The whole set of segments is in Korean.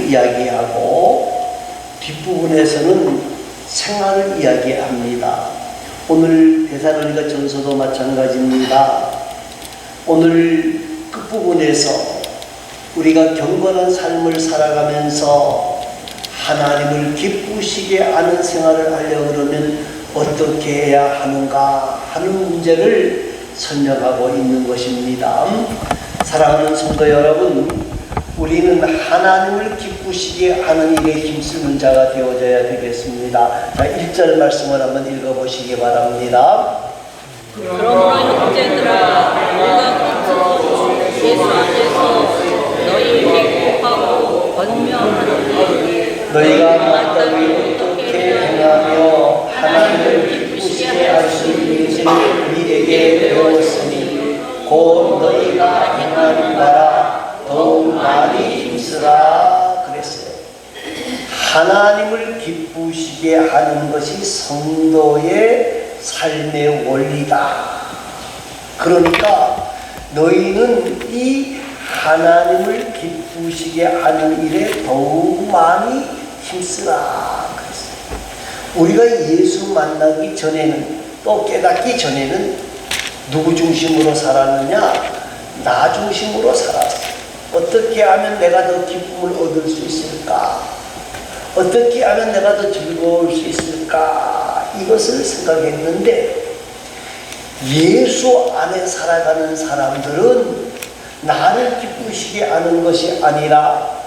이야기하고 뒷부분에서는 생활을 이야기합니다. 오늘 데살로니가 전서도 마찬가지입니다. 오늘 끝부분에서 우리가 경건한 삶을 살아가면서 하나님을 기쁘시게 하는 생활을 하려고 그러면 어떻게 해야 하는가 하는 문제를 설명하고 있는 것입니다. 사랑하는 성도 여러분, 우리는 하나님을 기쁘시게 하는 일에 힘쓰는 자가 되어져야 되겠습니다. 자, 1절 말씀을 한번 읽어보시기 바랍니다. 그러므로 형제들아, 너희가 예수 안에서 너희 기뻐하고 권면하니 너희가 마땅히 어떻게 행하며 하나님을 기쁘시게 할 수 있는지 우리에게 배웠으니 곧 너희가 행하는 바라 더욱 많이 힘쓰라 그랬어요. 하나님을 기쁘시게 하는 것이 성도의 삶의 원리다. 그러니까 너희는 이 하나님을 기쁘시게 하는 일에 더욱 많이 힘쓰라 그랬어요. 우리가 예수 만나기 전에는 또 깨닫기 전에는 누구 중심으로 살았느냐? 나 중심으로 살았어요. 어떻게 하면 내가 더 기쁨을 얻을 수 있을까? 어떻게 하면 내가 더 즐거울 수 있을까? 이것을 생각했는데 예수 안에 살아가는 사람들은 나를 기쁘시게 하는 것이 아니라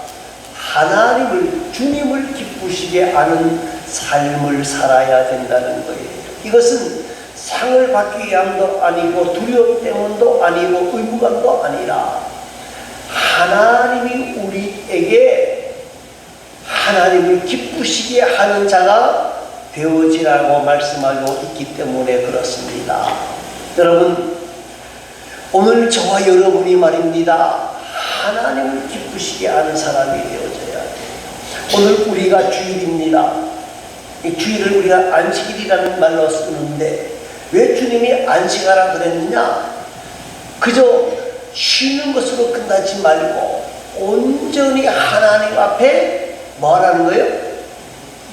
하나님을, 주님을 기쁘시게 하는 삶을 살아야 된다는 거예요. 이것은 상을 받기 위함도 아니고 두려움 때문도 아니고 의무감도 아니라 하나님이 우리에게 하나님을 기쁘시게 하는 자가 되어지라고 말씀하고 있기 때문에 그렇습니다. 여러분, 오늘 저와 여러분이 말입니다. 하나님을 기쁘시게 하는 사람이 되어져야 돼요. 오늘 우리가 주일입니다. 이 주일을 우리가 안식일이라는 말로 쓰는데 왜 주님이 안식하라 그랬느냐? 그저 쉬는 것으로 끝나지 말고 온전히 하나님 앞에 뭐 하라는 거예요?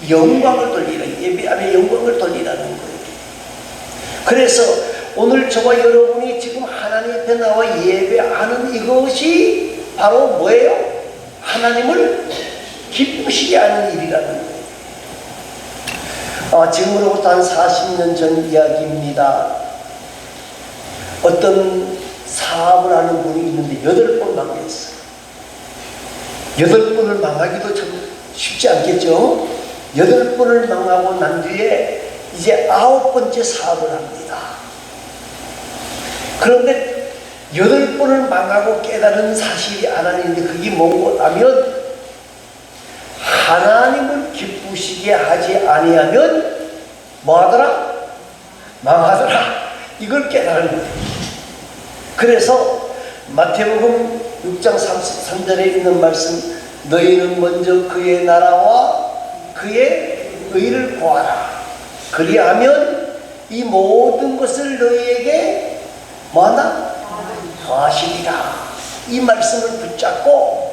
영광을 돌리라. 예배하며 영광을 돌리라는 거예요. 그래서 오늘 저와 여러분이 지금 하나님 앞에 나와 예배하는 이것이 바로 뭐예요? 하나님을 기쁘시게 하는 일이라는 거예요. 지금으로부터 한 40년 전 이야기입니다. 어떤 사업을 하는 분이 있는데 8번 망했어요. 8번을 망하기도 참 쉽지 않겠죠? 8번을 망하고 난 뒤에 이제 9번째 사업을 합니다. 그런데 8번을 망하고 깨달은 사실이 하나 있는데 그게 뭐냐면 하나님을 기쁘시게 하지 아니하면 뭐하더라? 망하더라. 이걸 깨달은 거예요. 그래서 마태복음 6장 33절에 있는 말씀, 너희는 먼저 그의 나라와 그의 의를 구하라. 그리하면 이 모든 것을 너희에게 뭐하나? 더하시리라. 이 말씀을 붙잡고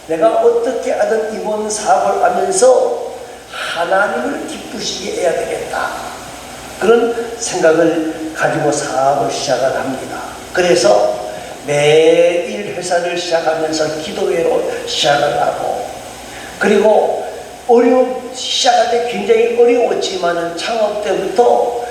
내가 어떻게 하든 이번 사업을 하면서 하나님을 기쁘시게 해야 되겠다. 그런 생각을 가지고 사업을 시작을 합니다. 그래서 매일 회사를 시작하면서 기도회로 시작을 하고, 그리고 시작할 때 굉장히 어려웠지만은 창업 때부터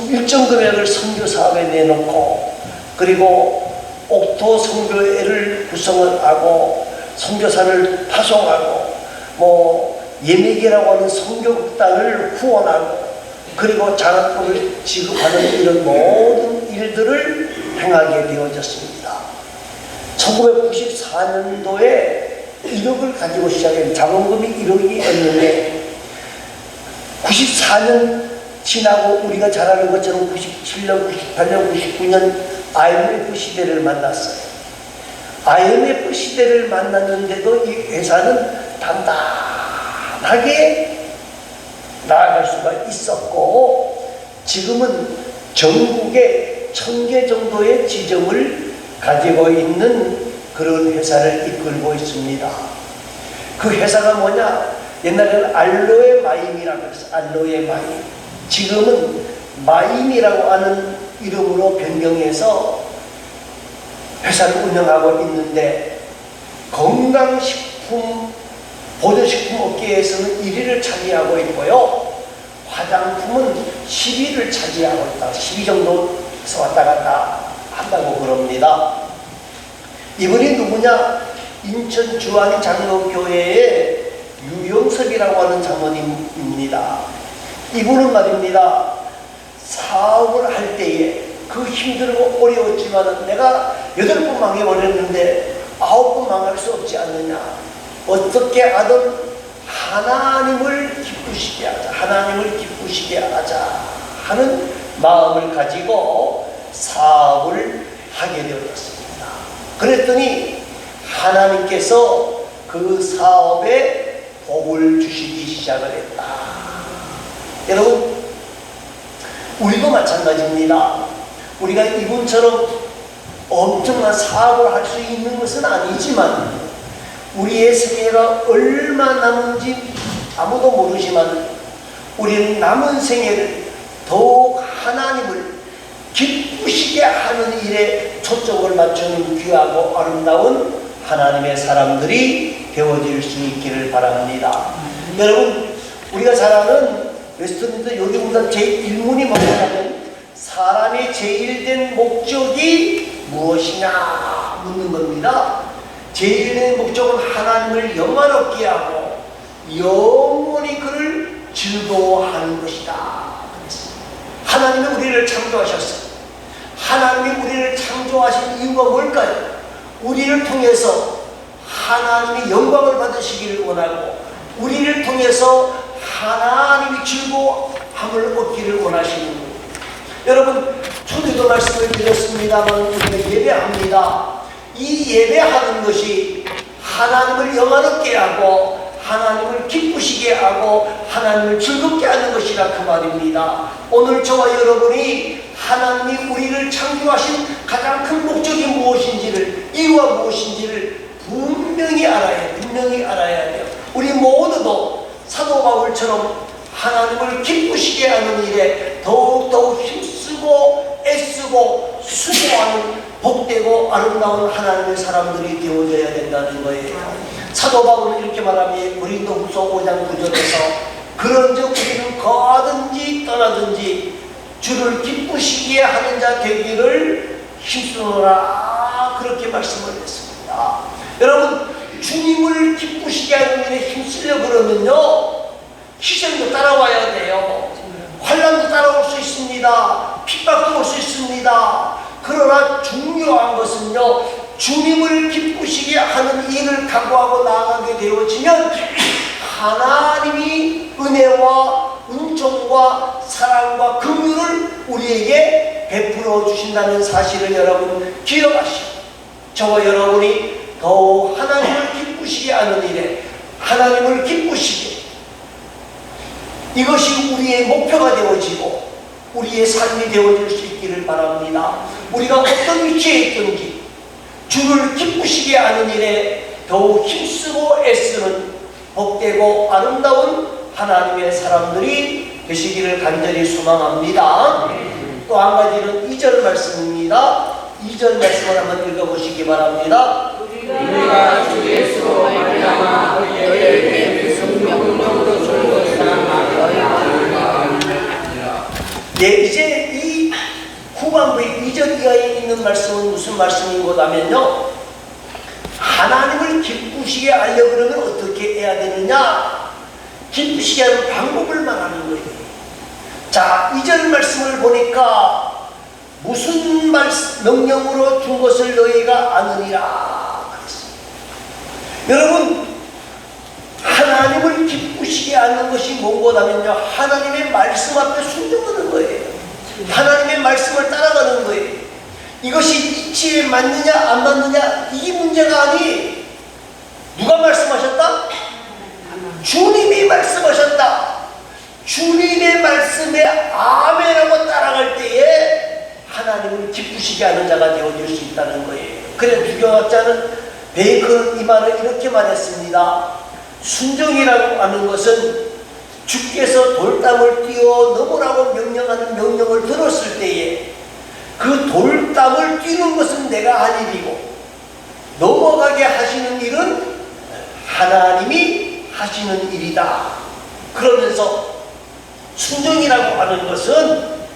일정 금액을 선교 사업에 내놓고, 그리고 옥토 선교회를 구성을 하고 선교사를 파송하고 예매기라고 하는 선교극단을 후원하고 그리고 장학금을 지급하는 이런 모든 일들을 행하게 되어졌습니다. 1994년도에 1억을 가지고 시작한 자본금이 1억이었는데 94년 지나고 우리가 잘 아는 것처럼 97년, 98년, 99년 IMF 시대를 만났어요. IMF 시대를 만났는데도 이 회사는 단단하게 나아갈 수가 있었고, 지금은 전국에 1000개 정도의 지점을 가지고 있는 그런 회사를 이끌고 있습니다. 그 회사가 뭐냐? 옛날에는 알로에 마임이라고 했어요. 알로에 마임. 지금은 마임이라고 하는 이름으로 변경해서 회사를 운영하고 있는데, 건강식품, 보조식품 업계에서는 1위를 차지하고 있고요. 화장품은 10위를 차지하고 있다. 10위 정도에서 왔다 갔다 한다고 그럽니다. 이분이 누구냐? 인천 주안 장로교회의 유영섭이라고 하는 장로님입니다. 이분은 말입니다, 사업을 할 때에 그 힘들고 어려웠지만 내가 8번 망해버렸는데 9번 망할 수 없지 않느냐. 어떻게 하든 하나님을 기쁘시게 하자, 하나님을 기쁘시게 하자 하는 마음을 가지고 사업을 하게 되었습니다. 그랬더니 하나님께서 그 사업에 복을 주시기 시작을 했다. 여러분, 우리도 마찬가지입니다. 우리가 이분처럼 엄청난 사업을 할 수 있는 것은 아니지만 우리의 생애가 얼마 남은지 아무도 모르지만 우리는 남은 생애를 더욱 하나님을 기쁘시게 하는 일에 초점을 맞추는 귀하고 아름다운 하나님의 사람들이 되어질 수 있기를 바랍니다. 여러분, 우리가 잘 아는 웨스트민스터 요기공단 제1문이 뭐냐면 사람의 제일된 목적이 무엇이냐 묻는 겁니다. 제일된 목적은 하나님을 영화롭게 하고 영원히 그를 즐거워하는 것이다. 하나님이 우리를 창조하셨어요. 하나님이 우리를 창조하신 이유가 뭘까요? 우리를 통해서 하나님이 영광을 받으시기를 원하고 우리를 통해서 하나님이 즐거움을 얻기를 원하시는 거예요. 여러분, 초대도 말씀을 드렸습니다만 우리가 예배합니다. 이 예배하는 것이 하나님을 영화롭게 하고 하나님을 기쁘시게 하고 하나님을 즐겁게 하는 것이라 그 말입니다. 오늘 저와 여러분이 하나님이 우리를 창조하신 가장 큰 목적이 무엇인지를, 이유가 무엇인지를 분명히 알아야 돼요. 우리 모두도 사도 바울처럼 하나님을 기쁘시게 하는 일에 더욱더욱 힘쓰고 애쓰고 수고하는 복되고 아름다운 하나님의 사람들이 되어져야 된다는 거예요. 사도 바울은 이렇게 말하며 고린도후서 5장 9절에서 그런즉 우리는 거하든지 떠나든지 주를 기쁘시게 하는 자 되기를 힘쓰노라, 그렇게 말씀을 했습니다. 여러분, 주님을 기쁘시게 하는 일에 힘쓰려 그러면요 희생도 따라와야 돼요. 환난도 따라올 수 있습니다. 핍박도 올 수 있습니다. 그러나 중요한 것은요, 주님을 기쁘시게 하는 일을 각오하고 나아가게 되어지면 하나님이 은혜와 은총과 사랑과 긍휼을 우리에게 베풀어 주신다는 사실을 여러분 기억하시고, 저와 여러분이 더욱 하나님을 기쁘시게 하는 일에 하나님을 기쁘시게, 이것이 우리의 목표가 되어지고 우리의 삶이 되어질 수 있기를 바랍니다. 우리가 어떤 위치에 있든지 주를 기쁘시게 하는 일에 더욱 힘쓰고 애쓰는 복되고 아름다운 하나님의 사람들이 되시기를 간절히 소망합니다. 또 한 가지는 2절 말씀입니다. 2절 말씀을 한번 읽어보시기 바랍니다. 우리가 주 예수로 말미암아 너희에게 성령으로 준 것이나 네, 이제 이 후반부의 2절 이하에 있는 말씀은 무슨 말씀인 거냐면요, 하나님을 기쁘시게 하려고 그러면 어떻게 해야 되느냐, 기쁘시게 하는 방법을 말하는 거예요. 자, 2절 말씀을 보니까 무슨 명령으로 준 것을 너희가 아느니라 그랬습니다. 여러분, 하나님을 기쁘시게 하는 것이 뭔고냐면요, 하나님의 말씀 앞에 순종하는 거예요. 하나님의 말씀을 따라가는 거예요. 이것이 이치에 맞느냐 안 맞느냐 이게 문제가 아니, 누가 말씀하셨다? 주님이 말씀하셨다. 주님의 말씀에 아멘하고 따라갈 때에 하나님을 기쁘시게 하는 자가 되어질 수 있다는 거예요. 그래서 주경학자는 베이컨은 이 말을 이렇게 말했습니다. 순종이라고 하는 것은 주께서 돌담을 뛰어 넘으라고 명령하는 명령을 들었을 때에 그 돌담을 뛰는 것은 내가 할 일이고 넘어가게 하시는 일은 하나님이 하시는 일이다. 그러면서 순종이라고 하는 것은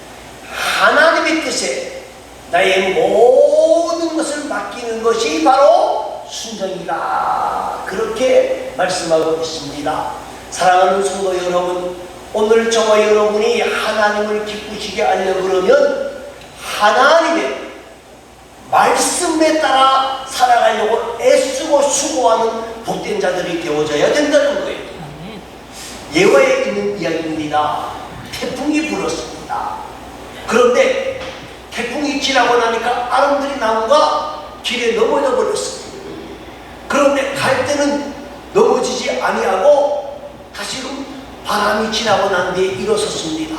하나님의 뜻에 나의 모든 것을 맡기는 것이 바로 순종이다. 그렇게 말씀하고 있습니다. 사랑하는 성도 여러분, 오늘 저와 여러분이 하나님을 기쁘시게 하려 그러면 하나님의 말씀에 따라 살아가려고 애쓰고 수고하는 복된 자들이 되어져야 된다는 거예요. 예화에 있는 이야기입니다. 태풍이 불었습니다. 그런데 태풍이 지나고 나니까 아름드리 나무가 길에 넘어져 버렸습니다. 그런데 갈 때는 넘어지지 아니하고 다시금 바람이 지나고 난 뒤에 일어섰습니다.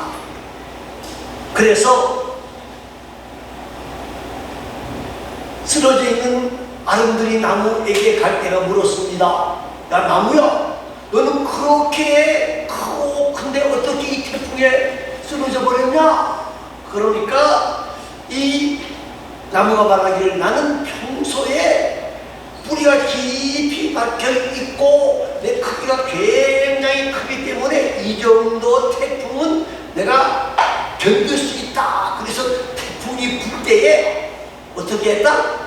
그래서 쓰러져 있는 아름드리 나무에게 갈대가 물었습니다. 야 나무야, 너는 그렇게 크고 큰데 어떻게 이 태풍에 쓰러져 버렸냐? 그러니까 이 나무가 말하기를 나는 평소에 뿌리가 깊이 박혀 있고 내 크기가 굉장히 크기 때문에 이 정도 태풍은 내가 견딜 수 있다. 그래서 태풍이 불 때에 어떻게 했다?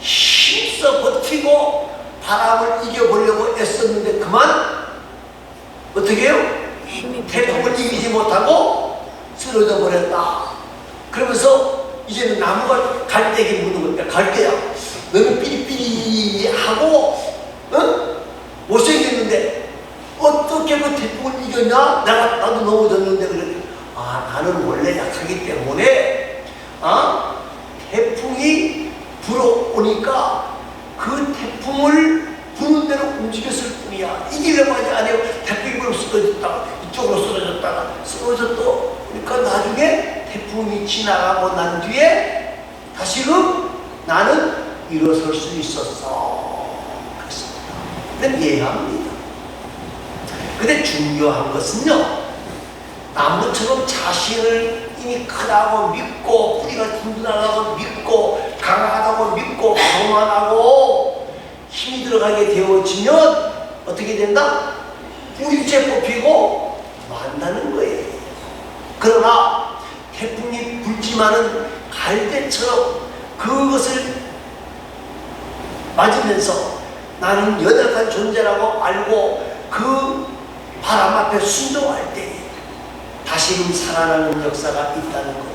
힘써 버티고 바람을 이겨보려고 애썼는데 그만 어떻게 해요? 태풍을 이기지 못하고 쓰러져 버렸다. 그러면서 이제는 나무가 갈대에게 묻는 겁니다. 갈대야, 너는 삐리삐리하고 못생겼는데 어떻게 그 태풍을 이겼냐? 나도 넘어졌는데. 그랬더니 나는 원래 약하기 때문에 태풍이 불어오니까 그 태풍을 부는 대로 움직였을 뿐이야. 이기려고 하지 않아요. 태풍이 불어 쓰러졌다가 이쪽으로 쓰러졌다. 그러니까 나중에 태풍이 지나가고 난 뒤에 다시금 나는 일어설 수 있었어. 그렇습니다. 근데 이해합니다. 근데 중요한 것은요, 나무처럼 자신을 이미 크다고 믿고 뿌리가 든든하다고 믿고 강하다고 믿고 교만하고 힘이 들어가게 되어지면 어떻게 된다? 뿌리째 뽑히고 만다는 거예요. 그러나 태풍이 불지만은 갈대처럼 그것을 맞으면서 나는 연약한 존재라고 알고 그 바람 앞에 순종할 때 다시금 살아나는 역사가 있다는 거예요.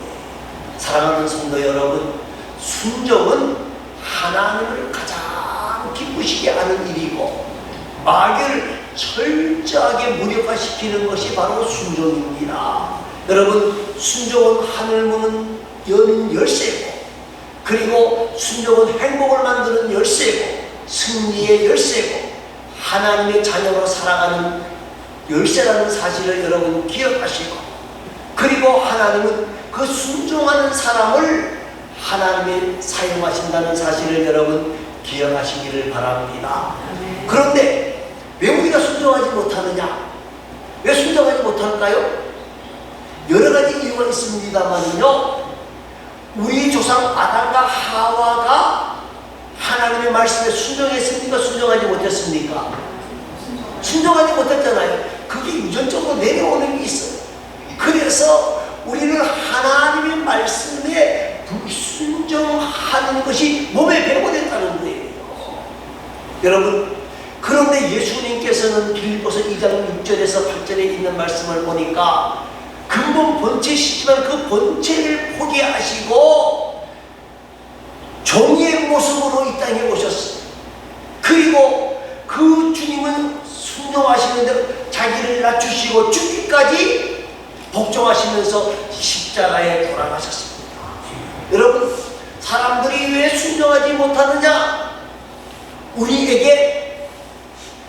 사랑하는 성도 여러분, 순종은 하나님을 가장 기쁘시게 하는 일이고 마귀를 철저하게 무력화시키는 것이 바로 순종입니다. 여러분, 순종은 하늘 문은 여는 열쇠고, 그리고 순종은 행복을 만드는 열쇠고 승리의 열쇠고 하나님의 자녀로 살아가는 열쇠라는 사실을 여러분 기억하시고, 그리고 하나님은 그 순종하는 사람을 하나님이 사용하신다는 사실을 여러분 기억하시기를 바랍니다. 그런데 왜 우리가 순종하지 못하느냐? 왜 순종하지 못할까요? 여러 가지 이유가 있습니다만요, 우리 조상 아담과 하와가 하나님의 말씀에 순종했습니까? 순종하지 못했습니까? 순종하지 못했잖아요. 그게 유전적으로 내려오는 게 있어요. 그래서 우리는 하나님의 말씀에 불순종하는 것이 몸에 배분됐다는 거예요. 여러분, 그런데 예수님께서는 빌립보서 2장 6절에서 8절에 있는 말씀을 보니까 근본 본체시지만 그 본체를 포기하시고 종의 모습으로 이 땅에 오셨어요. 그리고 그 주님은 순종하시는 대로 자기를 낮추시고 죽기까지 복종하시면서 십자가에 돌아가셨습니다. 여러분, 사람들이 왜 순종하지 못하느냐? 우리에게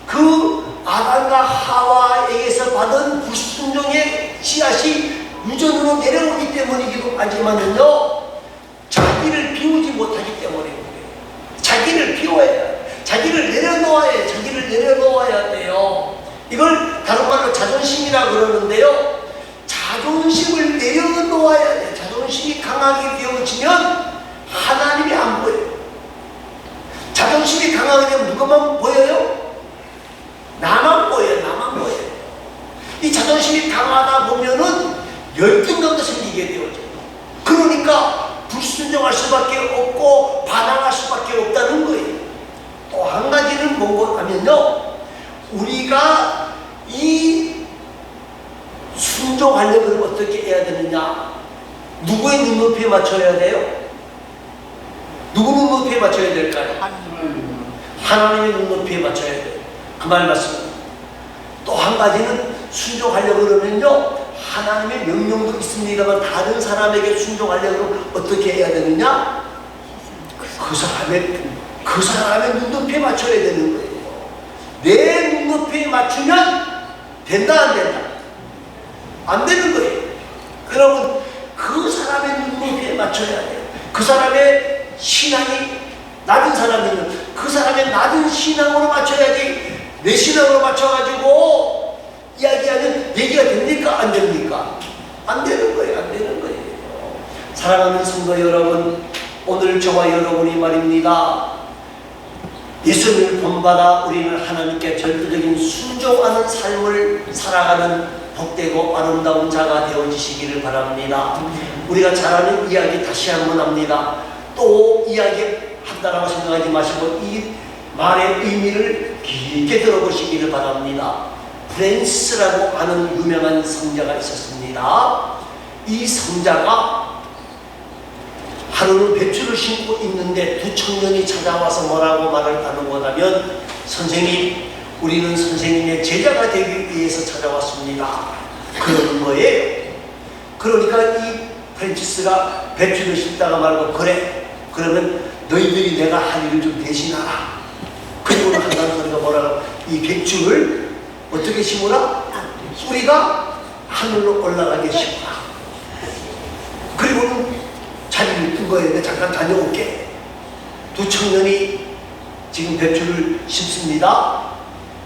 그 아담과 하와에게서 받은 불순종의 씨앗이 유전으로 내려오기 때문이기도 하지만은요, 자기를 비우지 못하기 때문에 자기를 비워야 해요. 자기를 내려놓아야 해요. 자기를 내려놓아야 돼요. 이걸 다른 말로 자존심이라 그러는데요. 자존심을 내려놓아야 돼. 자존심이 강하게 되어지면 하나님이 안 보여요. 자존심이 강하게 되면 누가만 보여요? 나만 보여요. 나만 보여요. 이 자존심이 강하다 보면은 열등감도 생기게 되어져요. 그러니까 불순종할 수밖에 없고 반항할 수밖에 없다는 거예요. 또 한 가지는 뭔가 하면요, 우리가 이 순종하려면 어떻게 해야 되느냐? 누구의 눈높이에 맞춰야 돼요? 누구 눈높이에 맞춰야 될까요? 하나님의 눈높이에 맞춰야 돼요. 그 말 맞습니다. 또 한 가지는 순종하려고 그러면요, 하나님의 명령도 있습니다만 다른 사람에게 순종하려고 그러면 어떻게 해야 되느냐? 그 사람의 눈높이에 맞춰야 되는 거예요. 내 눈높이에 맞추면 된다, 안 된다? 안 되는 거예요. 그러면 그 사람의 눈높이에 맞춰야 돼요. 그 사람의 신앙이 낮은 사람이면 그 사람의 낮은 신앙으로 맞춰야지, 내 신앙으로 맞춰가지고 이야기하면 얘기가 됩니까? 안 됩니까? 안 되는 거예요. 안 되는 거예요. 사랑하는 성도 여러분, 오늘 저와 여러분이 말입니다, 예수님을 본받아 우리는 하나님께 절대적인 순종하는 삶을 살아가는 복되고 아름다운 자가 되어지시기를 바랍니다. 우리가 잘 아는 이야기 다시 한번 합니다. 또 이야기한다라고 생각하지 마시고 이 말의 의미를 깊게 들어보시기를 바랍니다. 프랜시스라고 하는 유명한 성자가 있었습니다. 이 성자가 하루는 배추를 심고 있는데 두 청년이 찾아와서 뭐라고 말을 하는 거냐면, 선생님, 우리는 선생님의 제자가 되기 위해서 찾아왔습니다. 그러는 거예요. 그러니까 이 프랜시스가 배추를 심다가 말고, 그래, 그러면 너희들이 내가 할 일을 좀 대신하라. 그리고 한다는 소리가 뭐라고? 이 배추를 어떻게 심으라? 뿌리가 하늘로 올라가게 심으라. 그리고는 자리를 뜬 거예요. 내가 잠깐 다녀올게. 두 청년이 지금 배추를 심습니다.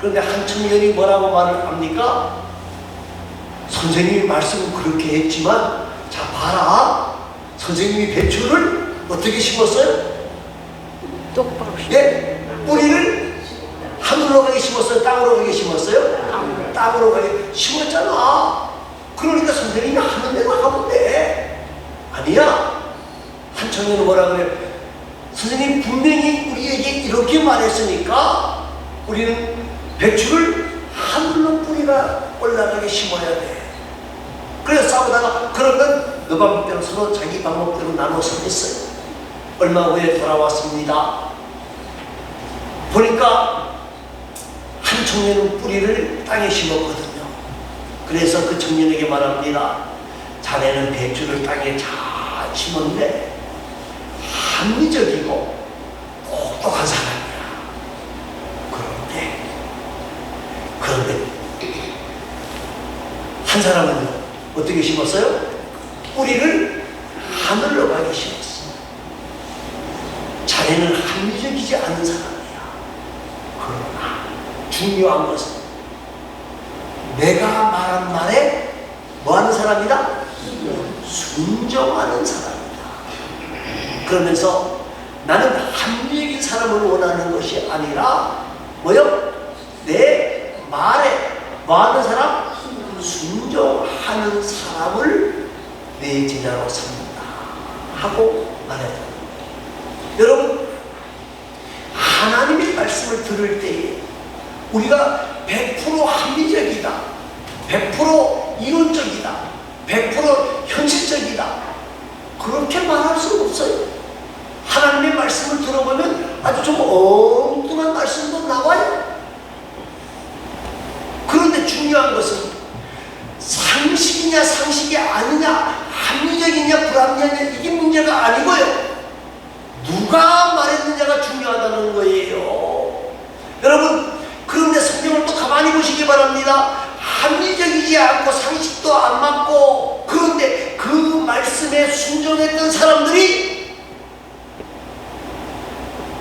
그런데 한 청년이 뭐라고 말을 합니까? 선생님이 말씀은 그렇게 했지만, 자 봐라, 선생님이 배추를 어떻게 심었어요? 똑바로 예? 뿌리를 하늘로 가게 심었어요? 땅으로 가게 심었어요? 땅으로 가게 심었잖아. 그러니까 선생님이 하는 대로 하면 돼. 아니야. 한 청년은 뭐라 그래요? 선생님 분명히 우리에게 이렇게 말했으니까 우리는 배추를 하늘로 뿌리가 올라가게 심어야 돼. 그래서 싸우다가, 그러면 너 방법대로 서로 자기 방법대로 나눠서 했어요. 얼마 후에 돌아왔습니다. 보니까 한 청년은 뿌리를 땅에 심었거든요. 그래서 그 청년에게 말합니다. 자네는 배추를 땅에 잘 심었는데 합리적이고 똑똑한 사람이야. 그런데 한 사람은 어떻게 심었어요? 뿌리를 하늘로 가게 심었어. 자네는 합리적이지 않은 사람이야. 그러나 중요한 것은 내가 말한 말에 뭐하는 사람이다? 순종하는 사람이다. 그러면서 나는 합리적인 사람을 원하는 것이 아니라 뭐요? 내 말에 뭐하는 사람? 순종하는 사람을 내 제자로 삼는다 하고 말했다. 여러분, 하나님의 말씀을 들을 때에 우리가 100% 합리적이다, 100% 이론적이다, 100% 현실적이다, 그렇게 말할 수 없어요. 하나님의 말씀을 들어보면 아주 좀 엉뚱한 말씀도 나와요. 그런데 중요한 것은 상식이냐 상식이 아니냐, 합리적이냐 불합리하냐, 이게 문제가 아니고요, 누가 말했느냐가 중요하다는 거예요. 여러분, 그런데 성경을 또 가만히 보시기 바랍니다. 합리적이지 않고 상식도 안 맞고, 그런데 그 말씀에 순종했던 사람들이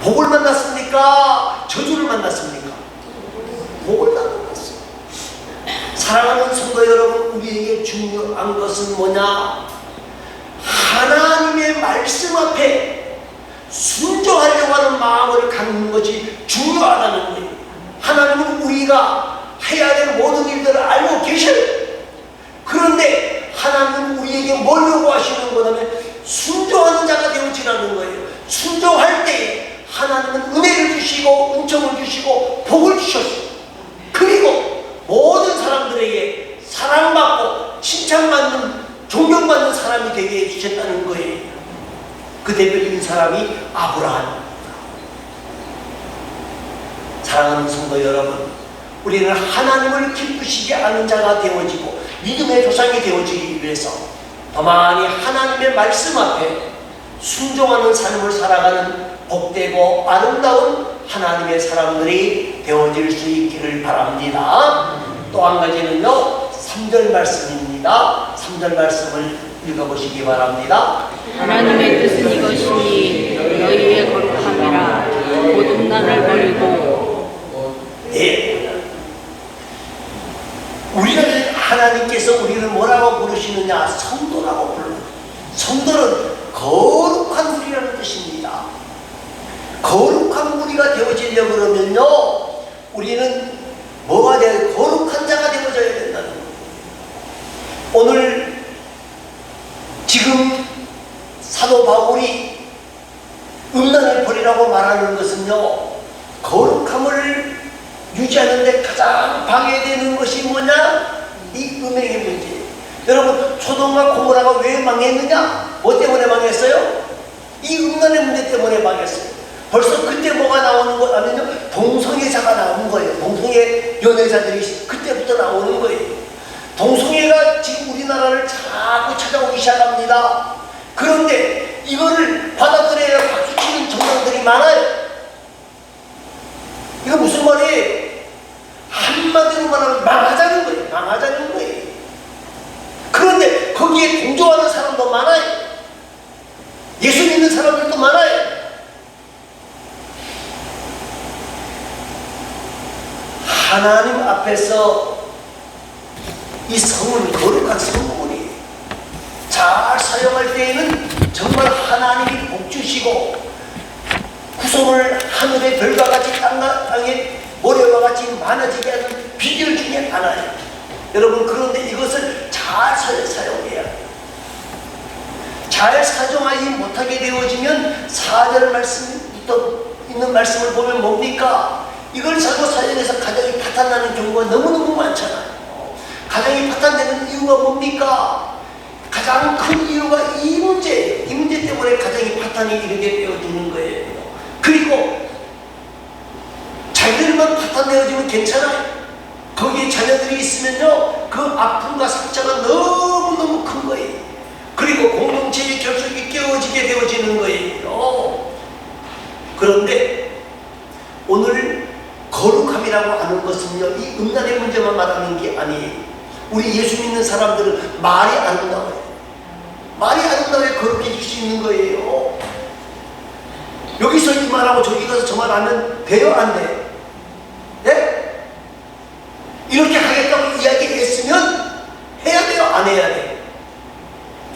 복을 만났습니까? 저주를 만났습니까? 복을 만났어요. 사랑하는 성도 여러분, 우리에게 중요한 것은 뭐냐? 하나님의 말씀 앞에 순종하려고 하는 마음을 갖는 것이 중요하다는 거예요. 하나님은 우리가 해야 될 모든 일들을 알고 계셔요. 그런데 하나님은 우리에게 뭘 요구하시는 거냐면 순종하는 자가 되어지라는 거예요. 순종할 때 하나님은 은혜를 주시고 은총을 주시고 복을 주셨어요. 그리고 모든 사람들에게 사랑받고 칭찬받는 존경받는 사람이 되게 해주셨다는 거예요. 그 대표적인 사람이 아브라함입니다. 사랑하는 성도 여러분, 우리는 하나님을 기쁘시게 하는 자가 되어지고 믿음의 조상이 되어지기 위해서 더 많이 하나님의 말씀 앞에 순종하는 삶을 살아가는 복되고 아름다운 하나님의 사람들이 되어질 수 있기를 바랍니다. 또 한 가지는요, 3절 말씀입니다. 3절 말씀을 읽어보시기 바랍니다. 하나님의 뜻은 이것이니 너희의 거룩함이라 곧 음란을 버리고. 예. 우리를 하나님께서 우리를 뭐라고 부르시느냐? 성도라고 불러요. 성도는 거룩한 무리라는 뜻입니다. 거룩한 무리가 되어지려고 그러면요, 우리는 뭐가 돼야 돼? 거룩한 자가 되어져야 된다는 거예요. 오늘 지금 사도 바울이 음란을 버리라고 말하는 것은요, 거룩함을 유지하는 데 가장 방해되는 것이 뭐냐? 이 음행의 문제예요. 여러분, 소돔과 고모라가 왜 망했느냐? 뭐 때문에 망했어요? 이 음란의 문제 때문에 망했어요. 벌써 그때 뭐가 나오는 거 하면요, 동성애자가 나오는 거예요. 동성애 연애자들이 그때부터 나오는 거예요. 동성애가 지금 우리나라를 자꾸 찾아오기 시작합니다. 그런데 이거를 받아들여야 박수치는 정당들이 많아요. 이거 무슨 말이에요? 한마디로 말하면 망하자는 거예요. 망하자는 거예요. 그런데 거기에 동조하는 사람도 많아요. 예수 믿는 사람들도 많아요. 하나님 앞에서 이 성은 거룩한 성문이에요. 잘 사용할 때에는 정말 하나님이 복 주시고 구성을 하늘의 별과 같이 땅에 모래와 같이 많아지게 하는 비결 중에 하나예요. 여러분, 그런데 이것을 잘 사용해야 해요. 잘 사용하지 못하게 되어지면 4절 말씀부터 있는 말씀을 보면 뭡니까? 이걸 잘못 사용해서 가정이 파탄나는 경우가 너무너무 많잖아요. 가정이 파탄되는 이유가 뭡니까? 가장 큰 이유가 이 문제예요. 이 문제 때문에 가정이 파탄이 이르게 되어지는 거예요. 그리고 자녀들만 파탄되어지면 괜찮아요. 거기에 자녀들이 있으면요, 그 아픔과 상처가 너무너무 큰 거예요. 그리고 공동체의 결속이 깨어지게 되어지는 거예요. 그런데 오늘 거룩함이라고 하는 것은요, 이 음란의 문제만 말하는 게 아니에요. 우리 예수 믿는 사람들은 말이 아름다워요. 말이 아름다워야 거룩해질 수 있는 거예요. 여기서 이 말하고 저기 가서 저 말하면 돼요? 안 돼요? 네? 이렇게 하겠다고 이야기했으면 해야 돼요? 안 해야 돼요?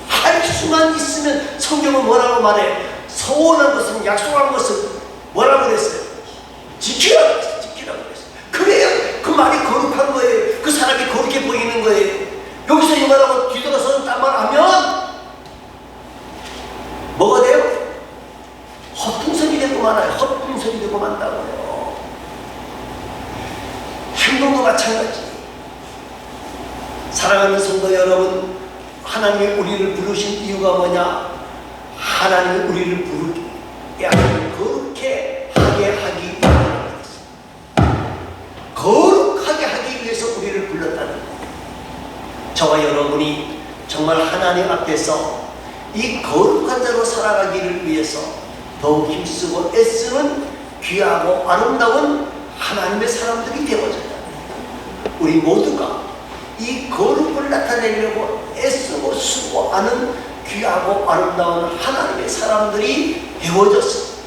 할 수만 있으면 성경은 뭐라고 말해요? 서원한 것은, 약속한 것은 뭐라고 그랬어요? 지키라고 그랬어요. 지키라고 그랬어요. 그래야 그 말이 거룩한 거예요. 그 사람이 거룩해 보이는 거예요. 여기서 이 말하고 뒤돌아서 딴 말 하면 뭐가 돼요? 헛풍선이 되고 말아요. 헛풍선이 되고 만다고요. 행동도 마찬가지. 사랑하는 성도 여러분, 하나님이 우리를 부르신 이유가 뭐냐? 하나님이 우리를 부르게 거룩해 하게 하기 위해서, 거룩하게 하기 위해서 우리를 불렀다는 거예요. 저와 여러분이 정말 하나님 앞에서 이 거룩한 자로 살아가기를 위해서 더욱 힘쓰고 애쓰는 귀하고 아름다운 하나님의 사람들이 되어져야 합니다. 우리 모두가 이 거룩을 나타내려고 애쓰고 수고하는 귀하고 아름다운 하나님의 사람들이 되어져서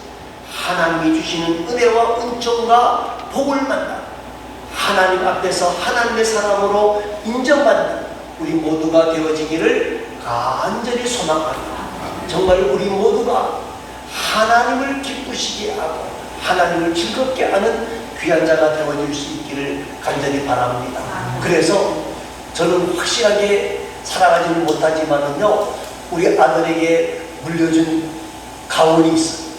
하나님이 주시는 은혜와 은총과 복을 만나 하나님 앞에서 하나님의 사람으로 인정받는 우리 모두가 되어지기를 간절히 소망합니다. 정말 우리 모두가 하나님을 기쁘시게 하고 하나님을 즐겁게 하는 귀한 자가 되어질 수 있기를 간절히 바랍니다. 그래서 저는 확실하게 살아가지는 못하지만은요, 우리 아들에게 물려준 가훈이 있어요.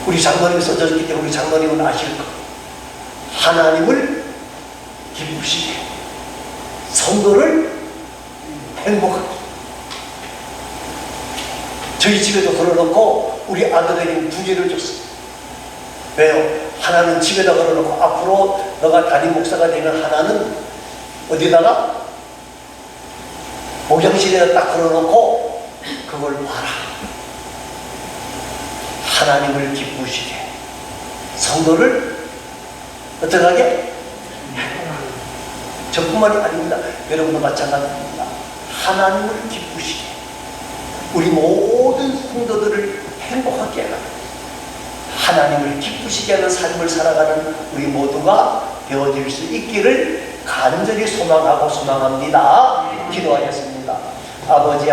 우리 장로님이 써졌기 때문에 우리 장로님은 아실 거예요. 하나님을 기쁘시게, 성도를 행복하게. 저희 집에도 걸어놓고 우리 아들에게 2개를 줬어요. 왜요? 하나는 집에다 걸어놓고 앞으로 너가 담임 목사가 되면 하나는 어디다가? 목욕실에다 딱 걸어놓고 그걸 봐라. 하나님을 기쁘시게, 성도를 어떻게 하게? 저뿐만이 아닙니다. 여러분도 마찬가지입니다. 하나님을 기쁘시게, 우리 모든 성도들을 행복하게 하는, 하나님을 기쁘시게 하는 삶을 살아가는 우리 모두가 되어질 수 있기를 간절히 소망하고 소망합니다. 기도하겠습니다. 아버지